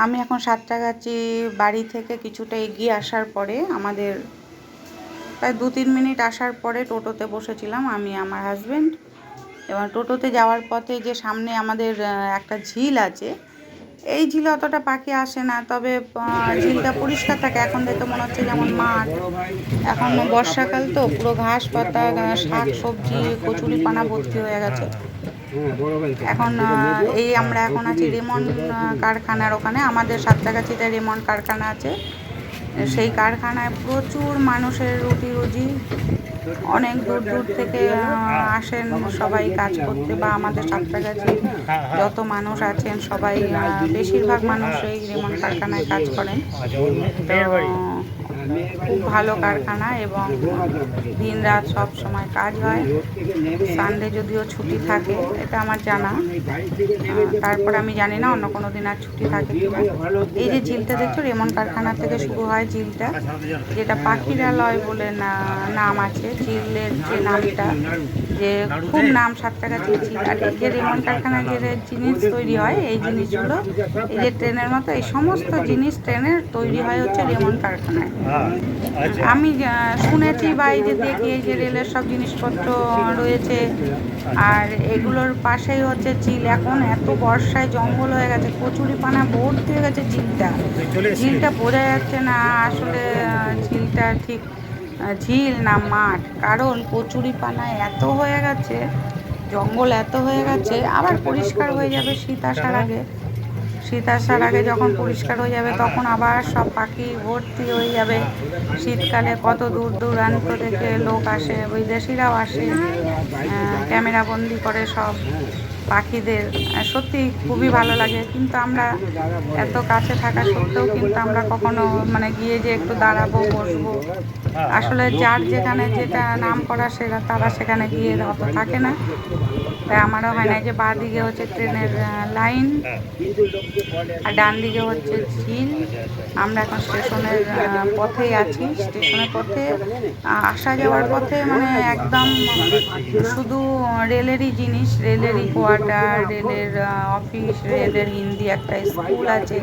আমি এখন সাঁতরাগাছি বাড়ি থেকে কিছুটা এগিয়ে আসার পরে আমাদের প্রায় 2-3 মিনিট আসার পরে টোটোতে বসেছিলাম আমি আমার হাজব্যান্ড। এবং টোটোতে যাওয়ার পথে যে সামনে আমাদের একটা ঝিল আছে, এই ঝিলে অতটা পাখি আসে না, তবে ঝিলটা পরিষ্কার থাকে। এখন দেখে মনে হচ্ছে যেমন মাঠ, এখন বর্ষাকাল তো পুরো ঘাস পাতা, শাক সবজি, কচুরিপানা ভর্তি হয়ে গেছে। এখন আমরা এখন আছি রেমন্ড কারখানার ওখানে। আমাদের সাঁতরাগাছিতে রেমন্ড কারখানা আছে, সেই কারখানায় প্রচুর মানুষের রুটি রুজি। অনেক দূর দূর থেকে আসেন সবাই কাজ করতে, বা আমাদের সাঁতরাগাছি যত মানুষ আছেন সবাই, বেশিরভাগ মানুষ এই রেমন্ড কারখানায় কাজ করেন। খুব ভালো কারখানা এবং দিন রাত সব সময় কাজ হয়। সানডে যদিও ছুটি থাকে, এটা আমার জানা। তারপর আমি জানি না অন্য কোনো দিন আর ছুটি থাকে কিনা। এই যে ঝিলটা দেখছো, রেমন্ড কারখানা থেকে শুরু হয় ঝিলটা, যেটা পাখিরালয় বলে নাম আছে ঝিলের, যে নামটা, যে খুব নাম সাঁতরাগাছি ঝিল। আর এই যে রেমন্ড কারখানায় যে জিনিস তৈরি হয়, এই জিনিসগুলো, এই যে ট্রেনের মতো এই সমস্ত জিনিস ট্রেনের তৈরি হয় হচ্ছে রেমন্ড কারখানায়। আমি শুনেছি বা এই যে দেখি, এই যে রেলের সব জিনিসপত্র রয়েছে, আর এগুলোর পাশেই হচ্ছে ঝিল। এখন এত বর্ষায় জঙ্গল হয়ে গেছে, কচুরিপানা ভর্তি হয়ে গেছে ঝিলটা বোঝা যাচ্ছে না আসলে ঝিলটা ঠিক ঝিল না মাঠ, কারণ কচুরিপানা এত হয়ে গেছে, জঙ্গল এত হয়ে গেছে। আবার পরিষ্কার হয়ে যাবে শীত আসার আগে যখন পরিষ্কার হয়ে যাবে, তখন আবার সব পাখি ভর্তি হয়ে যাবে। শীতকালে কত দূর দূরান্ত থেকে লোক আসে, বিদেশিরাও আসে, ক্যামেরা বন্দি করে সব পাখিদের। সত্যি খুবই ভালো লাগে। কিন্তু আমরা এত কাছে থাকা সত্ত্বেও কিন্তু আমরা কখনো গিয়ে যে একটু দাঁড়াবো, বসবো, আসলে যার যেখানে যেটা নাম করা তারা সেখানে গিয়ে অত থাকে না। তাই আমারও হয় না। যে বাঁ দিকে হচ্ছে ট্রেনের লাইন, আর ডান দিকে হচ্ছে ঝিল। আমরা এখন স্টেশনের পথেই আছি। স্টেশনের পথে আসা যাওয়ার পথে একদম শুধু রেলেরই জিনিস, রেলেরই কোয়ার্টার, রেলের অফিস, রেলের হিন্দি একটা স্কুল আছে।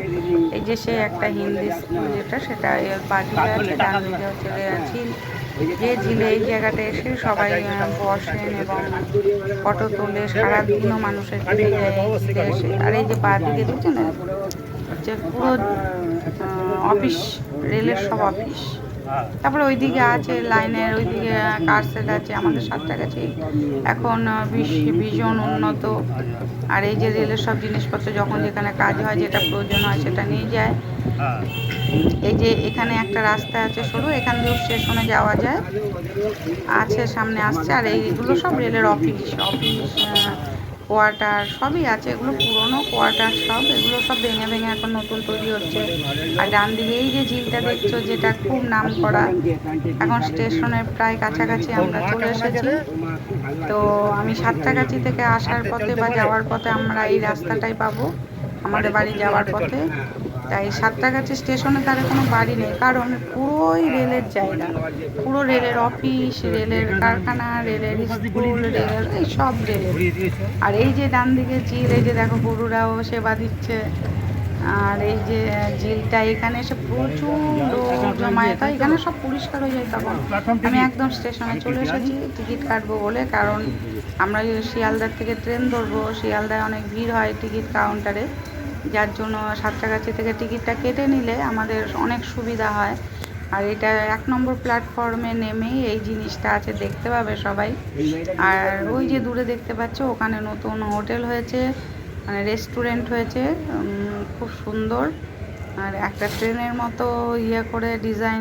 এই যে সে একটা হিন্দি স্কুল, সেটা বাঁ দিকে আছে, ডান দিকে হচ্ছে ঝিল। যে ঝিলে এই জায়গাটা এসে সবাই বসেন এবং ফটো তোলে। সারাদিনও মানুষের কেটে যায় এই ঝিলে এসে। আর এই যে বাঁ দিকে দেখছেন হচ্ছে পুরো অফিস, রেলের সব অফিস। তারপরে ওইদিকে আছে লাইনের, ওইদিকে কার সেট আছে। আমাদের সাঁতরাগাছি এখন ভীষণ উন্নত। আর এই যে রেলের সব জিনিসপত্র যখন যেখানে কাজ হয়, যেটা প্রয়োজন হয় সেটা নিয়ে যায়। এই যে এখানে একটা রাস্তা আছে সরু, এখান দিয়েও স্টেশনে যাওয়া যায়, আছে সামনে আসছে। আর এইগুলো সব রেলের অফিস, কোয়ার্টার সবই আছে। এগুলো পুরনো কোয়ার্টার সব, এগুলো সব ভেঙে ভেঙে এখন নতুন তৈরি হচ্ছে। আর ডান দিকে এই যে ঝিলটা দেখছো, যেটা খুব নাম করা, এখন স্টেশনের প্রায় কাছাকাছি আমরা চলে এসেছি। তো আমি সাঁতরাগাছি থেকে আসার পথে বা যাওয়ার পথে আমরা এই রাস্তাটাই পাবো আমাদের বাড়ি যাওয়ার পথে। তাই সাঁতরাগাছি স্টেশনে তার কোনো বাড়ি নেই, কারণ পুরোই রেলের জায়গা, পুরো রেলের অফিস, রেলের কারখানা, রেলের স্কুল, রেলের এই সব রেলের। আর এই যে ডান দিকে ঝিল, এই যে দেখো গরুরাও সেবা দিচ্ছে। আর এই যে ঝিলটা, এখানে এসে প্রচুর লোক জমায়েত হয়, এখানে সব পরিষ্কার হয়ে যায়। তখন আমি একদম স্টেশনে চলে এসেছি টিকিট কাটবো বলে, কারণ আমরা শিয়ালদার থেকে ট্রেন ধরবো। শিয়ালদায় অনেক ভিড় হয় টিকিট কাউন্টারে, যার জন্য সাঁতরাগাছি থেকে টিকিটটা কেটে নিলে আমাদের অনেক সুবিধা হয়। আর এটা 1 নম্বর প্ল্যাটফর্মে নেমেই এই জিনিসটা আছে, দেখতে পাবে সবাই। আর ওই যে দূরে দেখতে পাচ্ছ, ওখানে নতুন হোটেল হয়েছে, রেস্টুরেন্ট হয়েছে, খুব সুন্দর। আর একটা ট্রেনের মতো করে ডিজাইন